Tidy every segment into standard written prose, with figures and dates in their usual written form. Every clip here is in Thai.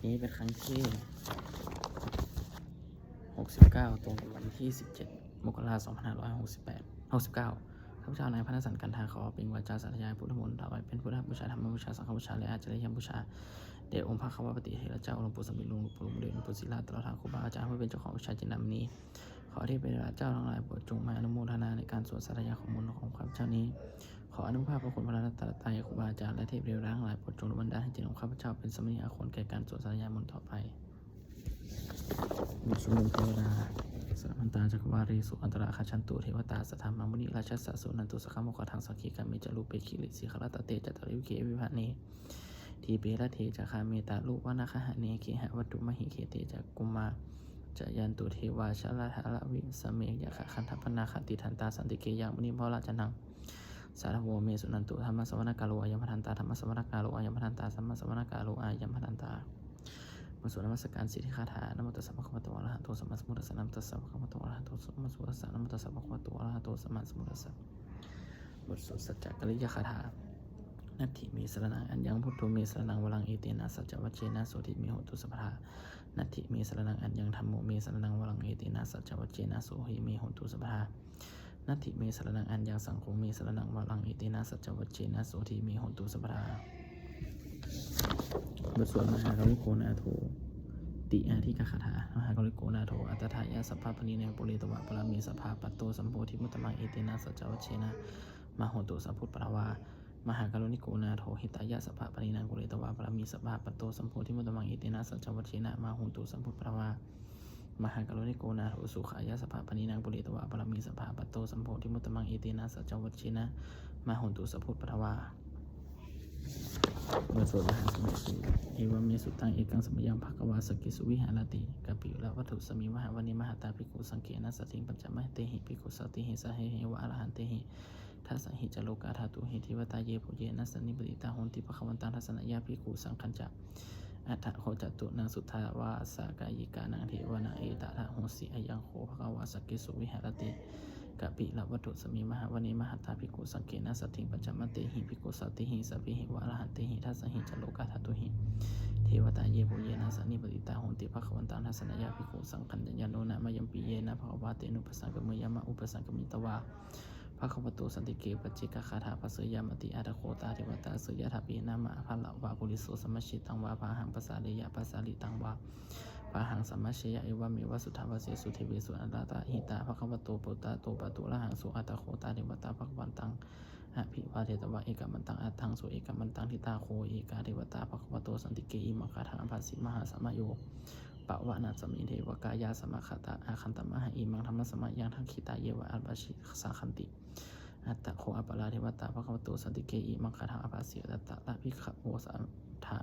นี้เป็นครั้งที่69ตรงกับวันที่17 มกราคม 2569ข้าพเจ้านายพระนสันกันทาขอเป็นวาจาสาธยายพุทธมนต์ถวายเป็นพุทธบูชาธรรมบูชาสังฆบูชาและอาจารย์บูชาเดชองค์พระคัมภปฏิเถระเจ้าหลวงปู่สมิทหลวงปู่เดชหลวงปู่ศิลาตลอดทางครูบาอาจารย์ผู้เป็นเจ้าของวิชาจินดามณีขอที่เป็นเจ้าทั้งหลายโปรดจงมาอนุโมทนาในการสวดสาธยายของมนต์ของข้าพเจ้านี้ขออนุภาพพระคุณพระรัตนตรัยครูบาอาจารย์และเทพเทวดาทั้งหลายโปรดจงบันดาลให้จิตของข้าพเจ้าเป็นสมณีอาคลแก่การสวดสาธยายมนต์ต่อไปบทสวดมนต์เทวดาสัมพันตาจักรวารีสุอันตราคาชันตุเทวตาสัทธามังมุนิราชสัสสุนันตุสกามโมกทังสังคีกัมเมจารุเปคิริสิขลตเตจัตริวิเควิภาเนทีเประเทจาคาเมตาลุวนาคหะเนเคหะวัตถุมหิเคเตจักกุมาจะยันตุเทวาชลธาลวิสเมยะคันทัพนาคติทันตาสันติเกยังมุนิพราชนังสารโวเมสุนันตุธรรมสวรรคาโลอายัมพันตาธรรมสวรรคาโลอายัมพันตาสัมมาสวรรคาโลอายัมพันตาบทสวดนมัสการสิทธิคาถานโมตัสสะภะคะวะโตอะระหะโตสัมมาสัมพุทธัสสะนะโมตัสสะภะคะวะโตอะระหะโตสัมมาสัมพุทธัสสะนะโมตัสสะภะคะวะโตอะระหะโตสัมมาสัมพุทธัสสะบทสวดสัจจกริยคาถานัตถิเมสรนังอัญญังพุทโธเมสรนังวรังเอเตนะสัจจวัชเชนะโสติเมโหตุสัพพะนัตถิเมสรนังอัญญังธัมโมเมสรนังวรังเอเตนะสัจจวัชเชนะโสหิเมโหตุสัพพะนัตถิเมสรนังอัญญังสังโฆเมสรนังวรังเอเตนะสัจจวัชเชนะโสติเมโหตุสัพพะบทสวดมหากริโกนาโทติอาทิกคาถามหากริโกนาโทอัตถายะสัพพะปณิเนปุเรตวะปรามีสัพพะปัตโตสัมโพธิมุตตมังเอเตนะสัจจวัชเชนะมโหตุสัพพุทธปราวามหากรุณิโกนาโทหิตายะสัพพะปณินังกุเรตวะปรามีสัพพะปัตโตสัมโพธิมุตตมังเอเตนะสัจจวัชเชนะมโหตุสัพพุทธปราวามหากรุณิโกนาโทสุขายะสัพพะปณินังกุเรตวะปรามีสัพพะปัตโตสัมโพธิมุตตมังเอเตนะสัจจวัชเชนะมโหตุสัพพุทธปราวาบทสวดมหาสมัยสีเอวเมสุตังเอกังสมัยยังภควาสกิสุวิหารติกัปปิละวัตถุสมิมหาวณิมหาตาภิกขุสังเกนะสติปัญจมะเตหิภิกขุสติหิสะเหหิวะอรหันเตหิทัสสะหิจโลกาธาตุหิทิวตาเยปุเยนะสันนิปติตาโหนติภควันตังทัสสนะยาภิกขุสังคัญจะอัฏฐโคจตุนางสุทธาวาสากายิกานังเทวนาเอตะทะโหสิอยังโคภควาสกิสุวิหารติกัปปิละวัตถุสมิมหาวณิมหาตาภิกขุสังเกนะสติปัญจมะเตหิภิกขุสติหิสะภิหิวะอรหันเตหิทัสสะหิจโลกาธาตุหิเทวตาเยปุเยนะสันนิปติตาโหนติภควันตังทัสสนะยาภิกขุสังคัญญาโนนะมะยัมปิเยนะภควาเตนุปสังกมยามะอุปสังกมิตวาภควโตสันติเกปัจจิกคาถาภสยามติอาตโคตาเทวตาสยถาปีนามะภละวะปุริโสสมัชชิตังวาภาหังปัสสาเรยะปัสสาลิตังวาภาหังสัมมัชเชยะเอวะเมวะสุทธาวเสสุเทเวสุอัตตาหิตาภควโตปุตตาโตปะตุละหังสุอาตโคตาเทวตาภควันตังอภิวาเทตวะเอกมันตังอัตถังสุเอกมันตังทิตาโคเอกาเทวตาภควโตสันติเกอิมังคาถังอภัสสิมหาสัมมโยปะวะนาสมิเทวกายาสมคตาอาคันตมหะอิมังธรรมสมยังทังขิตาเยวะอัปปชิสาคันติอัตตะโคอัปปลาเทวตาภควโตสันติเกอิมังคาถังอภัสสิอัตตะละภิกขโวสัมทะ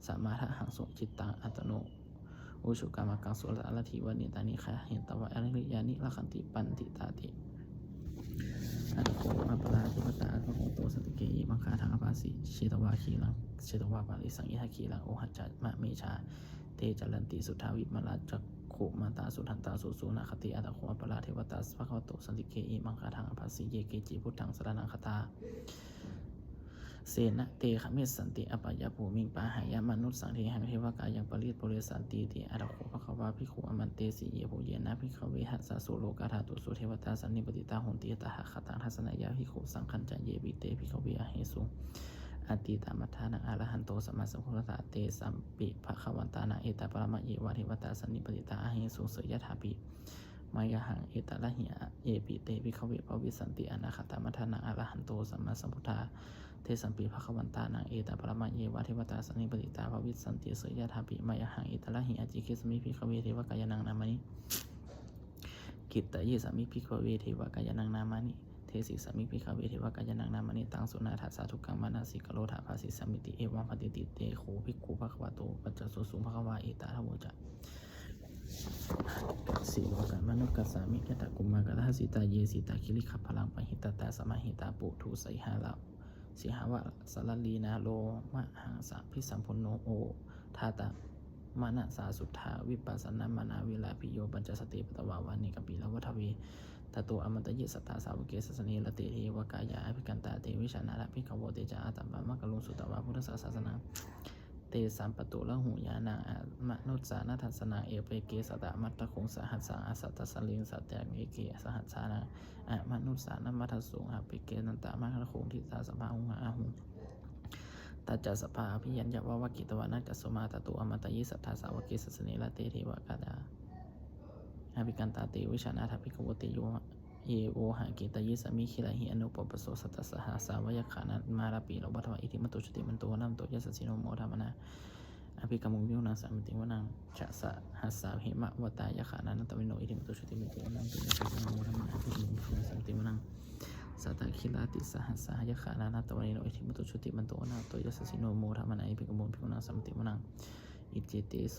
สมาทะหังสุจิตตังอัตโนอุชุกามากังสุลาลทิวานิตานิคาเห็นตวะอริยานิละคันติปันติตาติอัตโคอัปปลาเทวตาภควโตสันติเกอิมังคาถังอภัสสิเชตวาคีลังเชตวาปาริสังอิทาคีลังโอหัจจมะเมชาเตจลันติสุทาวิมลาจักขุมาตาสุทันตาสุสุนาคติอัตโคอัปปลาเทวตาภควโตสันติเกอิมังคาถังอภัสสิเยเกจิพุทธังสรณังคตาเสนะเตขมิสันติอปายภูมิงปาหายามนุษสังเทหังเทวกายังปริตปุเรสันติติอารักขุภควาภิกขุอมันเตสิเยภูเยนะภิกขเวหัสสะสุโลกาธาตุสุเทวตาสันนิปติตาโหนติตถาคตังทัสสนะยาภิกขุสังคัญจะเยบิเตภิกขเวอเหสุอติตามัทธานังอรหันโตสัมมาสัมพุทธัสสะเตสัมปิภควันตานังเอตปรมะเยวะเทวตาสันนิปติตาอเหสุเสยถาปิมายหังเอตละหิเยปิเตภิกขเวภวิสันติอนาคตามัทธานังอรหันโตสัมมาสัมพุทธาเทสัมปีภควันตานังเอตปรมะเยวะเทวตาสันนิปติตาภวิสันติเสยถาปิมายหังเอตละหิอจิคิสมิภิกขเวเทวกายนังนามานิกิตตะเยสมิภิกขเวเทวกายนังนามานิเทสิสมิภิกขเวเทวกายนังนามานิตังสุนาทัสสะทุกขังมานาสิกโลธาภาสิสมิติเอวังปฏิติเตโขภิกขุภควโตปัจจสุสุภควาเอตทะโวจะสีโลกันมนุษย์กัสสามิยะตะกุมมากะทาสิตาเยสิตาคิริขพลังปหิตตาสมาหิตาปุถุสัยหาลาสิหาวะสลลีนาโลมะหังสะพิสัมพุโนโอทาตะมะนะสาสุทธาวิปัสสนามานาวิลาปิโยปัญจสติปตวาวานิกัปปิละวัฏวีตโตอมตะยิสัตตาสาวเกสสเนละเตเทวกายาอภิกันตาเตวิชานาภิกขโวเตจาอาตัมปะมะกะลุงสุตวะพุทธศาสนาเต สัมปตุละหูยานามนุษสานาทัสนาเอเปเกสตะมัตตะคงสหัสสาอาสัตตสลิงสัตแตงเอเกสหัสสานาอะมนุษสานามัทสุงหะเปเกนันตะมัคคงทิสาสภาหุงอาหุตัจจสภาพิยัญญวะกิตวานักจัสมาตตุอมตะยิสัทธาสาวกิสสเนละเตเทวกาดาอภิกันตาเตวิชานาถภิกขวติโยเยโวหะกิตยิสมิขิลาหิอนุปปโสสัตตสหาสาวยขานันมาราปีโลบัตวะอิทิมตุชติมันโตนัมโตยสสิโนโมธรรมนาอภิกรรมุวิวนาสามิติวนังชะสะหัสสาหิมะวตายขานันตวิโนอิทิมตุชติมันโตนัมโตยสสิโนโมธรรมนาอภิกรรมุวิวนาสามิติวนังสัตตคิลาติสหัสสายขานันตวิโนอิทิมตุชติมันโตนัมโตยสสิโนโมธรรมนาอภิกรรมุวิวนาสามิติวนังอิจิเตโส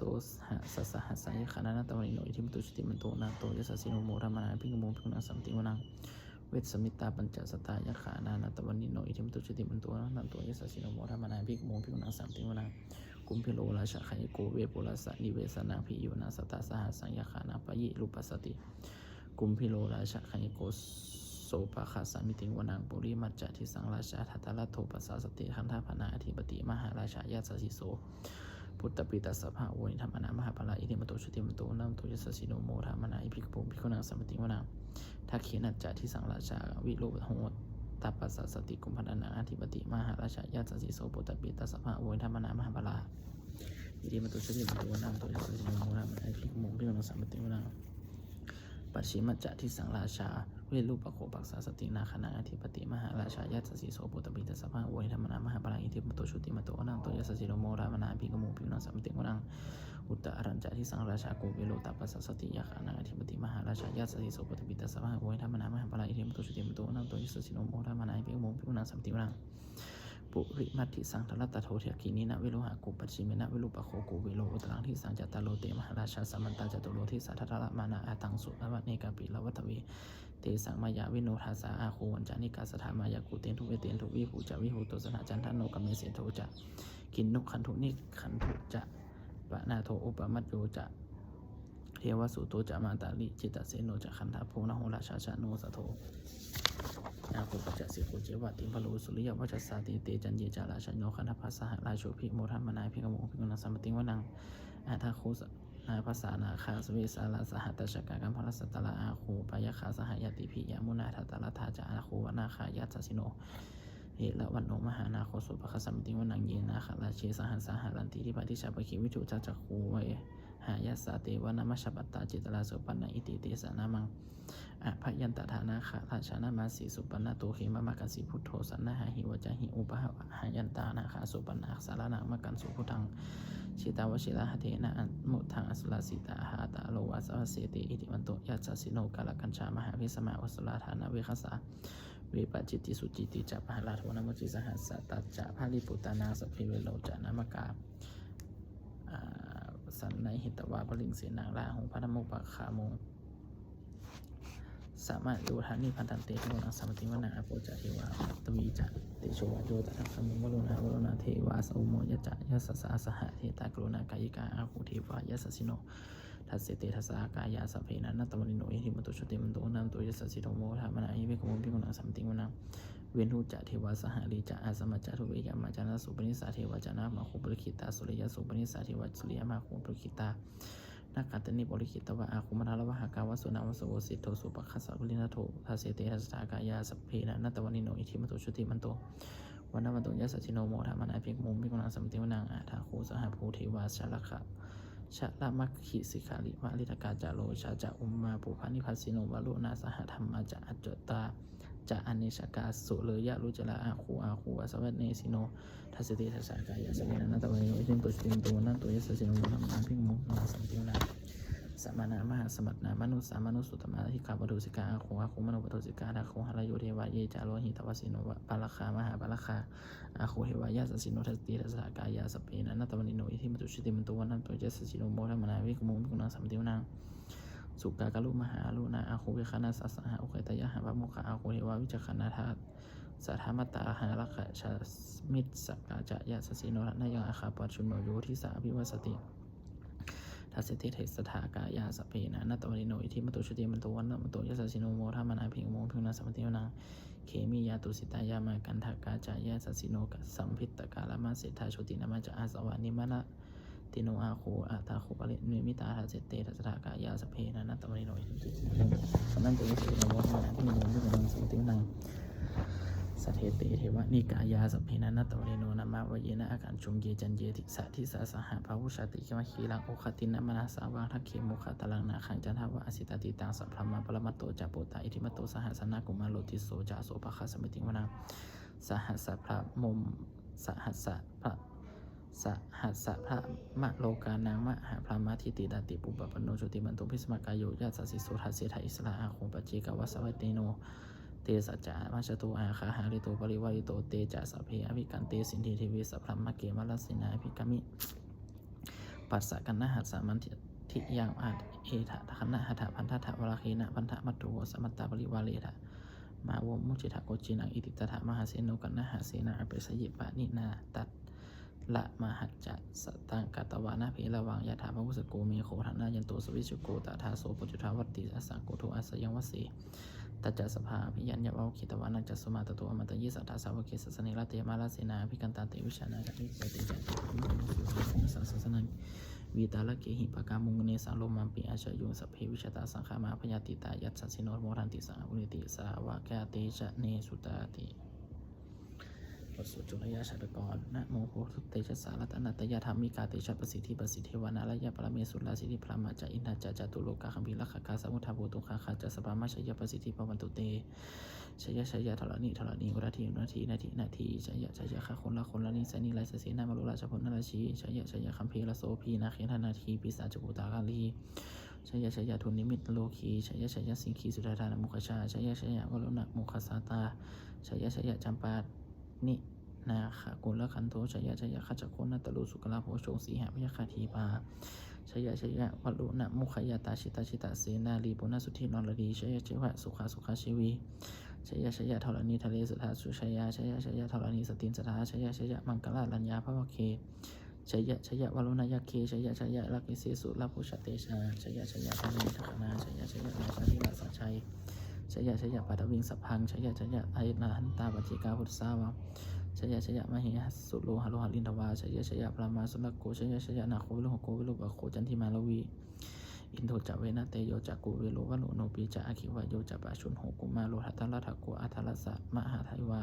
สัสหัสสายขานันตวิโนอิทิมตุชติมันโตนัมโตยสสิโนโมธรรมนาอภิกรรมุวิวนาสามิติวนังเวสมิตาปัญจสตายขานานาตวันนิโนอิทิมตุชติมันตัวนันตัวยสสิโนโมธรรมนาภิกโมภิกนังสามติวนังกุมพิโลราชาขยโกเวปุราสนิเวสนาภิโยนาสตาสหัสังยขานาปยิรูปสติกุมพิโลราชาขยโกโสปะคาสามิติวนังปุริมัจจทิสังราชาทัตตะโทปัสสาสติคันธพนาอธิปติมหาราชายาสสิโสพุทธปิตัสสะภาโวนิธรรมนามหาภลาอิทิมตุชติมโตนัมโตยสสิโนโมธรรมนาภิกขุภิกขุนังสามติวนังทักขีนัจจะที่สังราชาวิโรธโหตัปปัสสสติกุมพันนาอธิปติมหาราชายาสสิโสปุตตปิตัสสะภาโวนิธรรมนามหาภลาอิทิมตุชติมโตนัมโตยสสิโนโมธรรมนาภิกขุภิกขุนังสามติวนังปัจฉิมัจจะที่สังราชาเวรูปโคปักษาสตินาคณาอธิปติมหาราชายาสสิโสปุตตปิตัสสะภาโวนิธรรมนามหาภลาอิทิมตุชติมโตนัมโตยสสิโนโมธรรมนาภิกขุภิกขุนังสามติวนังอุตตรัญจะที่สังราชาโกวิโรตัปปัสสสติยาขานาอธิปติมหาราชายาสสิโสปฏิปิตัสสะภะโวนิธรรมนามหาภลาอิทิมตุชติมโตนัมโตยสสิโนโมธรรมนาภิกขุภิกขุนังสัมติวนังปุริมัตถิสังทรัตตโทเถกินินะวิโลหะกุปัจฉิเมนะวิรูปโคโกวิโลอุตรังที่สังจัตตโลเตมหาราชาสัมมันตาจตุโลที่สัทธะมานาอาตังสุอวัตเนกาปิลวัตเวเตสังมายาวิโนทาสาอาโควันจานิกาสถามายากุเตนทุเวเตนทุวิภูจาวิหูตุสนะจันทโนกัมเมเสโทจะกินนุขันธุนิขันธุจะปะนาโทอุปมัตโยจะเทวสุโตจะมาตาลิจิตตเสโนจะขันธาโพนะโหราชาชาโนสโทอาโคปัจจสิโคเจวะติมพลูสุริยวัชสาติเตจันเยจาราชโนขันธภัสสหราโชภิโมทัมมนาภิกขโมภิกขุนังสัมปติวนังอาทาโคนาภาษานาคาสเวสาลาสหัตชกากัมพลสัตตลาอาโคปายคาสหายติภิยามุนาทัตตลธาจาอาโควนาคายัสสิโนเอละวันโนมหานาโคสุปะคสัมติวนังเยนาคาราเชสหัสสาหารันติทิปฏิชาปคิวิจุจักคูเวหายาสาเตวนามัชปัตตาจิตลาสุปันนาอิติเตสานามังอภยันตถานาคาราชานามาสีสุปันนาโตเขมะมะกัสิพุทโธสันนาหาหิวจาหิอุปหายันตานาคาสุปันนาสารนามะกันสุพุทังชิตาวชิลาหเทนะอันมุทังอสุลาสิตาหาตาโลวาสวเสติอิติวันโตยัสสสิโนกาลกัญชามหาวิสมาวสุลาธานาเวคสาเวปจิติสุจิติจัปหาลาโทนมุจิสหัสสตัจจะภาลิปุตานาสภิเวโลจานามกาสันในหิตวาปลิงเสนางลาหงพัทมุปะขาโมสามารถโยธานิพันธันเตโนนังสัมติวนาอโปจเทวาตวีจัเตโชวโยตถาคมุวโรนาวโรนาเทวาสอุโมยจะยัสสาสหะเทตากรุณากายิกาอาคูเทวายัสสิโนทัสเสเตทัสสากายาสเพนันตมนิโนอิทิมตุชติมันโตนัมโตยัสสิโนโมธรรมนาอิเวกโมภิกขุนังสัมติวนังเวนทุจะเทวาสหลีจะอาสมัจจทุเวยามาจานาสุปนิสาเทวจานามาคุปริคิตาสุริยสุปนิสาเทวสุริยมาคุปริคิตานักขัตติบริคิตวะอาคุมนาลวะหากาวสุนาวสุโวสิโตสุปคัสสะกุลินาโททัสเสเตทัสสากายาสเพนันตมนิโนอิทิมตุชติมันโตวันนวันโตยัสสิโนโมธรรมนาภิกขุภิกขุนังสัมติวนังอาทาคูสหภูเทวาชาลคะชะละมัคคิสิกาลิวะลิตกาจาโลชาจะอุมมาปุพานิพัสสิโนวะลุนาสหธรรมาจะอัจจตาจะอเนชกาสุเลยะลุจละอาคูอสวัตเนสิโนทัสสติทัสสากายาสเมนันตวันโนอิทิมตุชติมโตนันโตยัสสิโนโมธรรมนาภิกขุภิกขุนังสัมติวนังสัมมานามหาสมัตนามนุสามนุสุตมาธิกาปตุสิกาอาโคมโนปตุสิกาดาโคหะโยเทวะเยจาโลหิตวสิโนปาลคามหาปาลคาอาโคเทวายาสสิโนทัสติทัสสากายาสเปนันตวันโนอิทิมตุชติมโตนันโตยัสสิโนโมธรรมนาภิกขุภิกขุนังสัมติวนังสุกากะลุมหาลุนาอาโคเวคานาสัสสหะโอเคตยะหะพะโมคะอาโคเทวาวิจักขณาธาตุสัทธามัตตาหาลักขะชามิตสกาจะยะสสิโนนายอาคาปัจจุโนโยทิสาภิวสติทัสเสติเทสถากายาสเพนะนัตตวนิโนอิทิมตุชติมันโตวันนมโตยัสสิโนโมธรรมนาภิกขุภิกขุนังสัมปติวนัง เคมิยาตุสิตายามากันทากาจายาสัสิโนกสัมพิตตกาลมาเสธาโชตินามาจะอาสวานิมานะติโนอาโคอาตาโคปริเนมิตาทาเสเตทัสรากายาสเพนันตวริโนยิตุนั่นตัวนี้คือโนวะที่มีโนที่เป็นสมตินังสเทติเทวะนิกายาสัพเพนันตวริโนนามาวเยนะอาการจุงเยจันเยติสะทิสาสหภาวุชาติกมะขีลังโอคตินะมนาสาวังทักเขมุขตลังนาขังจันทวะอสิตติตังสัพพมาปรมัตโตจาปุตตาอิทิมัตโตสหัสนากุมาโลติโสจาโสภคสมิติวนาสหัสพระมุมสหัสพระสหัสพระมะโลกานางมะหาพระมาทิติดาติปุปปปโนโชติมันตุพิสมากายโยญาสัสสิโสทัสสิทาอิสระอาคงปัจเจกวัสวัตติโนเตสัจจะมัชตุอาคาหาริโตปริวาริโตเตจะสัพเพอภิกันเตสินทิทิวิสัพพมะเกมลัสสินาอภิกามิปัสสะกันนะหัสสามันทิยังอาเอทะคันนะหัตถพันธะวราคีนะพันธะมัตถุสมัตตาปริวาเรทะมาวมุจิทะโกจินังอิติตถะมหาเสโนกันนะหาเสนาอเปสยิปะนินาตัดละมหัจจะสตังกัตวานะเพระวังยะถาภวุสโกเมโคธนายันโตสวิชุโกตถาโสปุจุทาวัตติอสังโกโทอัสยังวสีตัจจสภาพิยัญญาวคิตวานัจจสมาตโตอมตยิสัทธาสาวกสสเนระเตมาลาเสนาภิกันตาเตวิชานาภิเตติจัตติสัสสนังวีตาลเกหิปกามุงเนสังโลมัมปิอาชยุงสัพเพวิชตาสังขามาพยาติตายัตสัสิโนโมทันติสังอุนิติสาวะแกเตชะเนสุตาติบทสวดจุลยาชาตกรนะโมโพธุเตชะสารัตนัตยธรรมิกาเตชะประสิทธิประสิทธิวานาลยะปรเมสุลาสิทธิพระมาจาอินทาจตุโลกาคัมภีรักขกาสมุทาโบตุคาคาจัสปามาชยประสิทธิปวันตุเตชยชยธรณีวรทีนาทีชยข้าคนละนิสนิไลเสนามาลุราชพลนราชีชยคัมภีรโสพีนาเขนาทีปิสาจกุตากาลีชยทุนนิมิตโลคีชยสิงคีสุดาธานมุขชาชยวรุณมุขสาตาชยจำปานินาขกุลขันโทชยขจักโคนัตลุสุกลาโภโชสีหพยคาทีปาชยวัลุณมุขยาตาชิตเสนาลีปุณสุธินรดีชยสุขาชีวีชยธรณีทะเลสุธาสุชยชยธรณีสตินสถาชยมังกลาลัญญาภวเคชยวรุณยเคชยลักขิเสสุลาภุชเตชาชยธรณีทัคนาชยราชาธิราชชัยชยปัตวิงสัพพังชยไอนาหันตาปัจจิกาพุทธสาวังชยมหิสุโลหะโลหะลินทวาชยพระมาสุลโกชยนาโควิโลโกวิโลบะโคจันทิมาลวีอินโทจะเวนะเตโยจะกุเวโลวะโลโนปีจะอาคิวะโยจะปะชุนโหกุมาโลทัตตะละทะโกอัทละสะมหาไทวา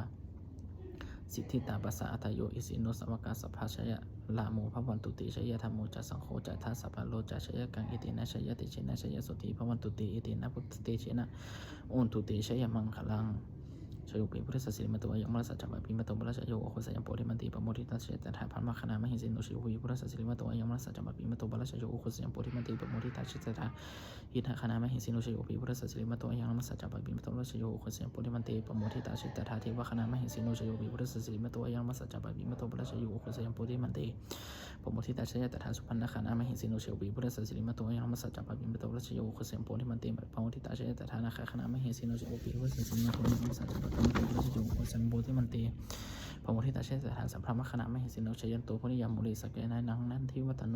สิทธิตาปัสสะอัตโยอิสิโนสมกาสภาชยลาโมภวันตุติชยธรรมโมจะสังโฆจะทัสสะปะโลจะชยกังอิตินะชยติเชนะชยสุติภวันตุติอิตินะพุทธเตเชนะอุนตุติชยมังคลังชยุปิพุทธสิริมตัวยังมรสัจจปิมตบลชโยโอโคสยามโพธิมันติปโมทิตัสเชตถาพันมคณามหิสิโนชิวุยพุทธสิริมตัวยังมรสัจจปิมตบลชโยโอโคสยามโพธิมันติปโมทิตัสเชตถาอิทธคณามหิสิโนชิวุยพุทธสิริมตัวยังมรสัจจปิมตบลชโยโอโคสยามโพธิมันติปโมทิตัสเชตถาเทวคณามหิสิโนชิวุยพุทธสิริมตัวยังมรสัจจปิมตบลชโยโอโคสยามโพธิมันติปโมทิตัสเชตถาสุพันนคณามหิสิโนชิวุยพุทธสิริมตัวยังมรสัจจปิมตบลชโยโอโคสยามโพธิมันติปโมทิตัสเชตถานาคณามหิสิโนชิวุยพุทธสิริมตัวยังมรสัจจปิมตบลชโยโอโคสัมโพธิมันติพระโมทิตาเชษฐาสัมพระมคณะมหิสิโนชยันโตพุนิยามุริสเกนัยนังนันทิวัตโน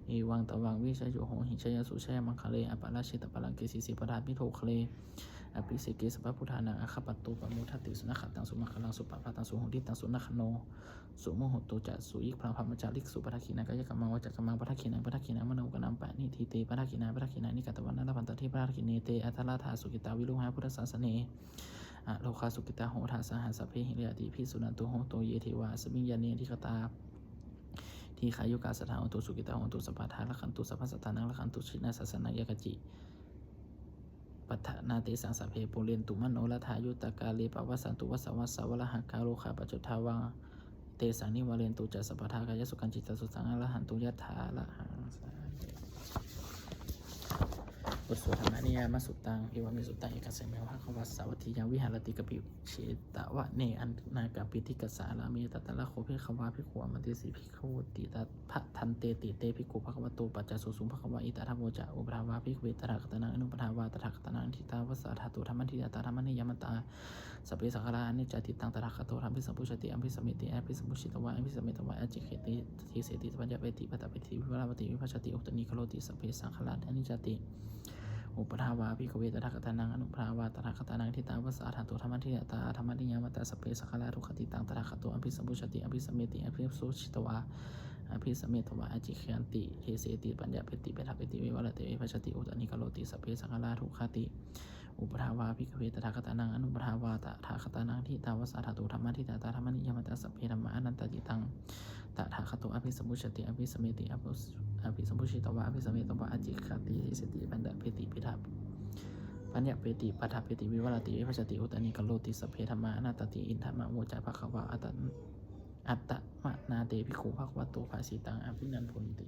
เอวังตวังวิชโยโหหิชยสุชยมังคะเลอปาราชิตปลังเกสิสิปรามิโทคะเลอภิสิเกสปะพุทธานังอคปัตตุปมุทัติสุนัขตังสุมังคลังสุปปะตังสุหุติตังสุนัขโนสุโมหุตุจัสุอิกพระพรหมจาริกสุปทักขินากายกรรมังวจักรมังปทักขินังปทักขินามโนกนัมปะนิทิเตปทักขินานิกัตวันนาพันตทิปทักขิเนเตอัทลาธาสุกิตาวิรุหะพุทธศาสเนโลคาสุกิตาโหทาสหัสเพหิริยติพิสุนันตุโหโตเยเทวาสมิญญาเนทิคตาที่ขายุกาสถาโหตุสุกิตาโหตุสัพพะทาละขันตุสัพพะสัตตานังละขันตุชินาสัสนังยกจิปัฏฐานาเตสังสัพเพปุเรนตุมโนละทายุตกาเลปวัสสันตุวัสวัสสวะละหังคาโลคาปัจจุทาวังเตสังนิวาเรนตุจัสสัพพะทากายสุขันจิตสุสังละหันตุยัตถาละหังบทสวดธรรมนิยามสุตตังเอวามิสุตตังเอกเสมิภะคะวะสาวัตถิยังวิหารติกปิเชตวะเนอันนากปิติกัสสาลาเมตตะละโคภิกขวาภิกขวามันติสิภิกขวติตพะทันเตติเตภิกขุภควโตปัจจสุสุภควะอิตถะโมจะอุปทาวาภิกเวตระคตนังอนุปทาวาตถะคตนังทิตาวสสะธาตุธรรมทิยตาธรรมนิยมตาสัพเพสังขารานิจจติตังตถาคตโตธรรมภิสัมพุชติอัมภิสมิติอัมภิสัมพุชิตวะอัมภิสมิตวะอจิเขติทิเสติปัญญาเวติปัตตเวติวิภวติวิภัชติอุตตนิโคโลติสัพเพสังขารานิจจติ อุปทาวาภิกขเวตถาคตานังอนุภาวาตถาคตานังทิตาวสาธาตุธรรมทิยตาธรรมนิยามตาสเปสังขาราทุกขติตังตถาคตอภิสัมพุชติอภิสัมเมติอภิสุชิตวาอภิสัมเมตวาอจิขันติเทเสติปัญญาเปติเปทัปเปติวิวัลติวิภัชติอุตานิกโลติสเปสังขาราทุกขติอุปทาวาภิกขเวตถาคตานังอนุปทาวาตถาคตานังทิตาวสาธาตุธรรมทิยตาธรรมนิยามตาสเปธรรมอนันตติตังตถาคตอภิสัมพุชติอภิสัมเมติอภิสัมพุชิตวาอภิสัมเมตวาอจิขันติเทเสติปัญญาเปติเปทัปปัญญาเปติปัฏฐเปติวิวัลติวิภัชติอุตานิกโลติสเพธรรมานาตติอินทามะโมจาภควาอัตตมะนาเตภิกขุภควโตภาสิตังอภินันโพนิติ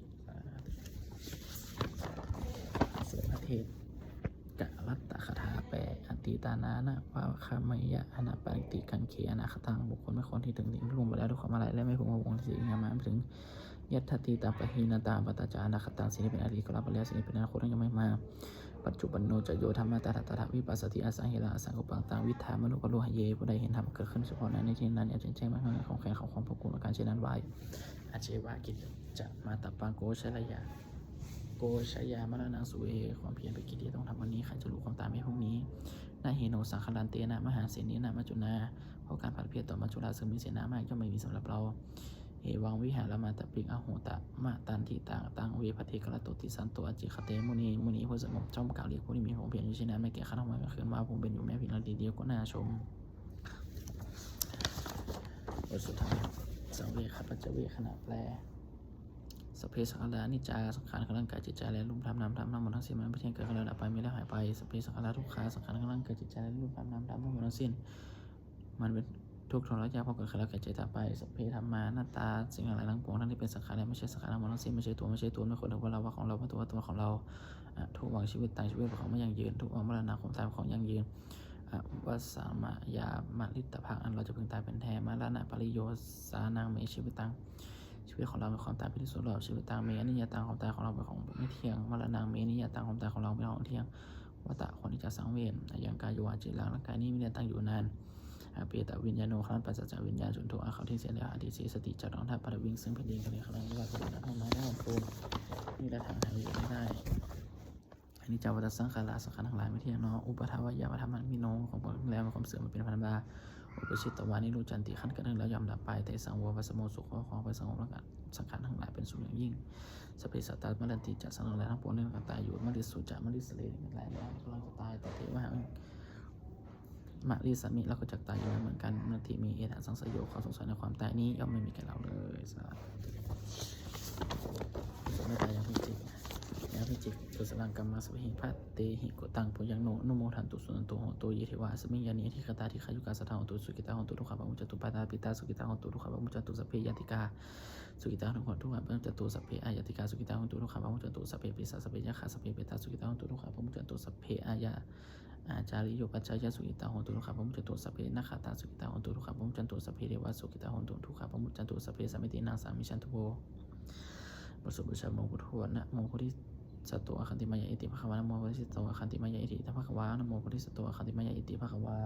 เสือพระเทศกะรัตตคาถาแปลอติตานานะว่าคามยะอนาปาติกังเขอนาคตังบุคคลไม่คนที่ถึงรวมไปแล้วด้วยความอะไรและไม่พึงวงสิ่งงามมาถึงยัตถิตาปะหินาตาปตาจานาคตังสิ่งที่เป็นอดีตก็รับไปแล้วสิ่งที่เป็นอนาคตยังไม่มาปัจจุบันโนจะโยธรรมะตถาวิปัสสติอสังเฮระอสังกุปังตังวิธามนุปโลหะเยผู้ใดเห็นธรรมเกิดขึ้นเฉพาะนั้นในที่นั้นอย่าแจ้งมาข้างในของแข่งของความพกุลการเช่นนั้นไว้อาเจวากิจจะมาตับปังโกชยาโกชยามรณังสุเอความเพียรเป็นกิจที่ต้องทำวันนี้ใครจะรู้ความตายไม่พรุ่งนี้นาเฮโนสังคลันเตนะมหาเสนีนะมัจจุนาเพราะการผัดเพียรต่อมัจจุราซึ่งมีเสนามากย่อมไม่มีสำหรับเราเอวังวิหารมาตปิงอโหตะมาตันทิตังเวพเทกรตุติสันโตอจิคเตมุนีผู้สงบจ้อมกล่าวเรียกผู้ที่มีความเพียรอยู่เช่นนั้นไม่แก่ข้าทั้งหมดก็คืนว่าผมเป็นอยู่แม้เพียงนาทีเดียวก็น่าชมบทสุดท้ายสังเวชปัจเจเวขณะแปลสเพสังขารานิจจาสังขารของร่างกายจิตใจและรูปธรรมนามธรรมทั้งหมดทั้งสิ้นมันไม่เที่ยงเกิดขึ้นแล้วดับไปมีแล้วหายไปสเพสังขาราทุกขาสังขารของร่างกายจิตใจและรูปธรรมนามธรรมทั้งหมดทั้งสิ้นมันเป็นทุกข์ทรยศพอเกิดขึ้นแล้วแก่ใจตายไปสเพธรรมาหน้าตาสิ่งอะไรทั้งปวงทั้งที่เป็นสังขารและไม่ใช่สังขารทั้งหมดทั้งสิ้นไม่ใช่ตัวไม่คนทุกว่าเราว่าของเราว่าตัวของเราทุกหวังชีวิตตายชีวิตของไม่ยั่งยืนทุกหวังมรณะของตายของยั่งยืนวัสสามายามาลิตภังอันเราจะพึงตายเป็นแท้มาละนะปริโยสานังเมชีวิตังชีวิตของเราเป็นความตายเป็นที่สุดแล้วชีวิตตังเมอนิยตังความตายของเราเป็นของไม่เที่ยงมรณะเมนิยตังความตายของเราเป็นของเที่ยงวัตตะคนที่จะสังเวชอย่างกายโยจิรังร่างกายนี้มีเรื่องตั้งอยู่นานเปตวิญญาโนครั้นปัจจวิญญาณจนถูกอาเขาที่เสียแล้วอดีตสติจัดรองทัพปรวิ่งซึ่งแผ่นดินกันเลยครั้งนี้ว่าคนนั้นมาได้ของโูนี่ละทางอยู่ไม่ได้อันนี้จะวัฏสังขารสังขารทั้งหลายไม่เที่ยงเนาะอุปทาวายามาธรรมันมิโนของผลแล้วความเสื่อมมันเป็นธรรมดาอุปชิตตวานิรูจันติขั้นกันหนึ่งแล้วยอมดับไปแต่สังวรวัสโมสุขของไปสังวรแล้วกันสังขารทั้งหลายเป็นสุขอย่างยิ่งสเปสัตตามรันติจัดสังขารทั้งปวงเรื่องตายอยู่มริสุจามริสเลนี่หลายแล้วกำลังจะตายแต่เทวะมารีสามีเราก็จักตายอยู่เหมือนกันนาทีมีเอตสังสยโยเขาสงสัยในความตายนี้ย่อมไม่มีแก่เราเลยสาธุไม่ตายอย่างพิจิตอย่างพิจิตตุสลังกรรมสวิหิพัตเตหิโกตังปุยังโนนุโมทันตุสุนันตุโหตุยิเทวาสมิยานิทิคตาทิขายุกาสถาหตุสุกิตาหตุทุกขปะมุจตุปาตาปิตาสุกิตาหตุทุกขปะมุจตุสัพเพยติกาสุกิตาทุกขทุกขปะมุจตุสัพเพอายติกาสุกิตาหตุทุกขปะมุจตุสัพเพปิสาสัพเพยะขาสัพเพเปตาสุกิตาหตุทุกขปะมุจตุสัพเพอายะอาจาริโยปัจจายสุกิตาหตุทุกขปะมุจตุสัพเพนักขตาสุกิตาหตุทุกขปะมุจตุสัพเพเดวะสุกิตาหตุทุกขปะมุจตุสัพเพสัมมิตินางสามิชันตุโภบทสวดบูชาโมกุทวนะโมกุทิสัตโตอคันติมายะอิติภควานะโมกุทิสัตโตอคันติมายะอิติภควานะโมกุทิสัตโตอคันติมายะอิติภควา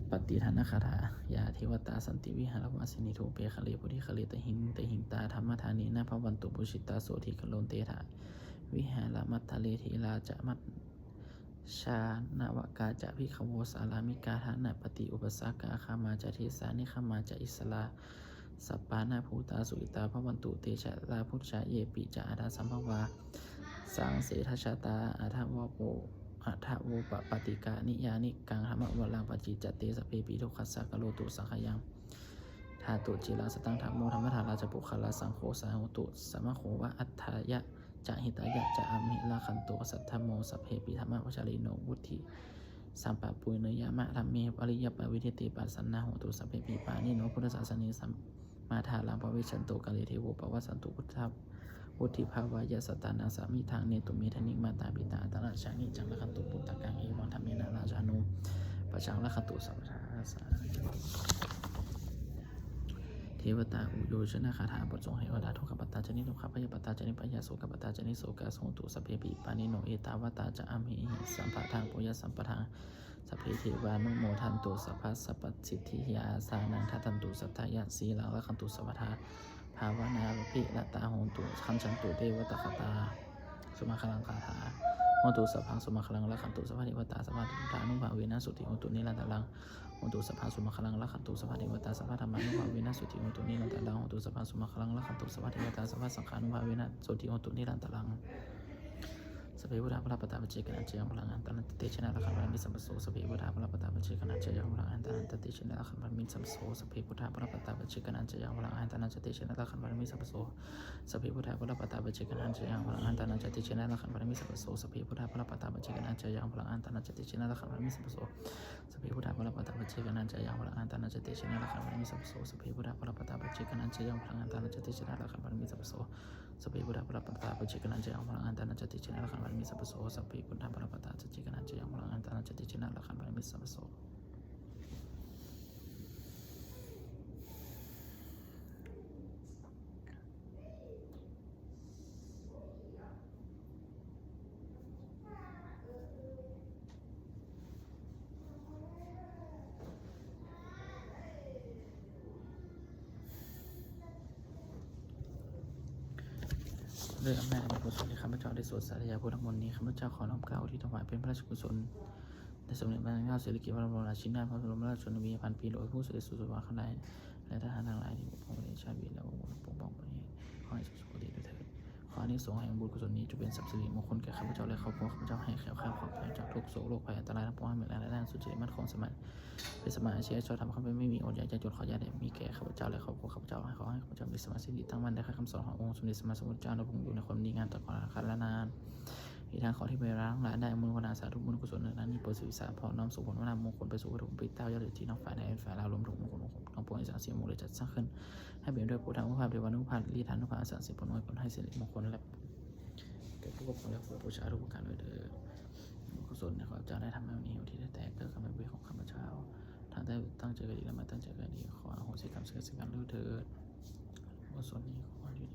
ปฏิทานคาถายาเทวตาสันติวิหารวาสินิโทเปคะเลปุริคะเลตหิงตาธรรมธานีนาภวันตุปุชิตาโสธิคโลนเตถาวิหารมัตทะเลทีราจะมัตชานาวกาจะพิขโวสารามิกาธานะปฏิอุปสากาคามาจะเทสานิขามาจะอิสลาสัปปานาภูตาสุอิตาภวันตุเตชะลาพุทธะเยปิจะอาดาสัมภวาสังเสทชาตาอาทาวโปอัฏฐโวปฏิกานิยานิกังธรรมวลังปจิจเตสเปปิทุขัสสะกโลตุสังขยังธาตุจิราสตังธรรมโมธรรมธาราจปุคลาสังโฆสาหุตุสัมมโขวะอัฏฐายะจะหิตายะจะอามิลาคันโตสัทธโมสัพเพปิธรรมวชาลิโนวุธิสัมปะปุยเนยามะธรรมเมปริยปวิเทติปัสสนาโหตุสัพเพปิปานิโนพุทธศาสนิสัมมาทาลังปวิชันโตกาเลเทโวปวัสสันตุพุทธวุฒิภาวายสตานาสามิทางเนตุเมธนิมาตาปิตาตระชานิจังละคันตุปุตตะกังเอวังธรรมเมนาราชานุปัจจังละคันตุสัมปทาสาเทวตาอุโยชนะคาถาบททรงให้อดาทุกขปัตตาจนิทุกขพยปัตตาจนิปยาโสกปัตตาจนิโสกาโสตุสัพเพปิปานิโนเอตาวตาจะอัมหิสัมปะทางปุยสัมปทางสัพเพเทวานุโมทันตุสัพพะสัพพสิทธิยาสานังทัตันตุสัทธายะสีลังละคันตุสัพพทา ภาวนาภิละตาโหตุคันฉันตุเทวตคตาสุมาคลังคาถาโหตุสัพพังสุมาคลังละขันตุสัพพะเทวตาสัพพะธรรมานุภาเวนะสุติโหตุนิรันตลังโหตุสัพพังสุมาคลังละขันตุสัพพะเทวตาสัพพะธรรมานุภาเวนะสุติโหตุนิรันตลังโหตุสัพพังสุมาคลังละขันตุสัพพะเทวตาสัพพะสังฆานุภาเวนะสุติโหตุนิรันตลังสเปวุฒาพระปตาปเจกนันเจยังพลังอันตันตติชนะละขันธ์มิสัมปโสสเปวุฒาพระปตาปเจกนันเจยังพลังอันตันตติชนะละขันธ์มิสัมปโสสเปวุฒาพระปตาปเจกนันเจยังพลังอันตันตติชนะละขันธ์มิสัมปโสสเปวุฒาพระปตาปเจกนันเจยังพลังอันตันตติชนะละขันธ์มิสัมปโสสเปวุฒาพระปตาปเจกนันเจยังพลังอันตันตติชนะละขันธ์มิสัมปโสสเปวุฒาพระปตาปเจกนันเจยังพลังอันตันตติชนะละขันธ์มิสัมปโสสเปวุฒาพระปตาปเจกนันเจยังพลังอันตันตติชนะละขันธ์มิสัมปโสสเปวุฒาพระปตาปเจกนันเจยังพลังอันตันตติชนะละขันธ์มิสัมปโสสเปวุฒาพระปตาปเจกนันเจยังพลังอันตันตติชนะละขันธ์มิสัมปโสด้วยอำนาจแห่งกุศลที่ข้าพเจ้าได้สวดสาธยายพุทธมนต์นี้ข้าพเจ้าขอน้อมเกล้าที่ถวายเป็นพระราชกุศลในสมเด็จพระนางเจ้าสิริกิติ์พระบรมราชินีนาถพระบรมราชชนนีพันปีโดยผู้เสด็จสู่สวรรคในและทหารทั้งหลายที่ปกป้องประเทศชาติและองค์ปกป้องประเทศขอให้สุขสุขดีด้วยเถิดขออานิสงส์แห่งบุญกุศลนี้จะเป็นทรัพย์สิริมงคลแก่ข้าพเจ้าและครอบครัวข้าพเจ้าให้แคล้วคลาดปลอดภัยจากทุกโศกโรคภัยอันตรายทั้งปวงให้มีรายได้สุจริตมั่นคงสมัยเป็นสมาชิกชอบทำข้าพเจ้าไม่มีอดอยากจะจดขอญาตมีแก่ข้าพเจ้าและครอบครัวข้าพเจ้าขอให้ข้าพเจ้ามีสมาธิดีตั้งมั่นในคำสอนขององค์สมเด็จสมมาสมุทรเจ้าและพระองค์อยู่ในความดีงามตลอดกาลนานอีกทางขอที่ไปร้างหลายได้มุนวนาสาธุบุญกุศลนั้นนี้โปรดสื่อสารพอน้อมส่งผลว่านำมงคลไปสู่วัตถุปิดเต้ายอดที่น้องฝ่ายในฝ่ายเรารวมถึงมงคลน้องปวงสังเสียมงเลยจัดสร้างขึ้นให้เป็นด้วยผู้ทำผู้ภาพเดวันุภาพรีฐานุภาพสังเสียผลน้อยผลให้สิริมงคลและแก่ผู้ปกครองและผู้บูชาทุกประการเลยเถิดกุศลขอเจ้าได้ทำให้วันนี้ที่ได้แตกเกิดคำเป็นของข้าพเจ้าถ้าได้ตั้งใจกันดีและมาตั้งใจกันดีขออโหสิกรรมสิ่งกันด้วยเถิดกุศลนี้ขอที่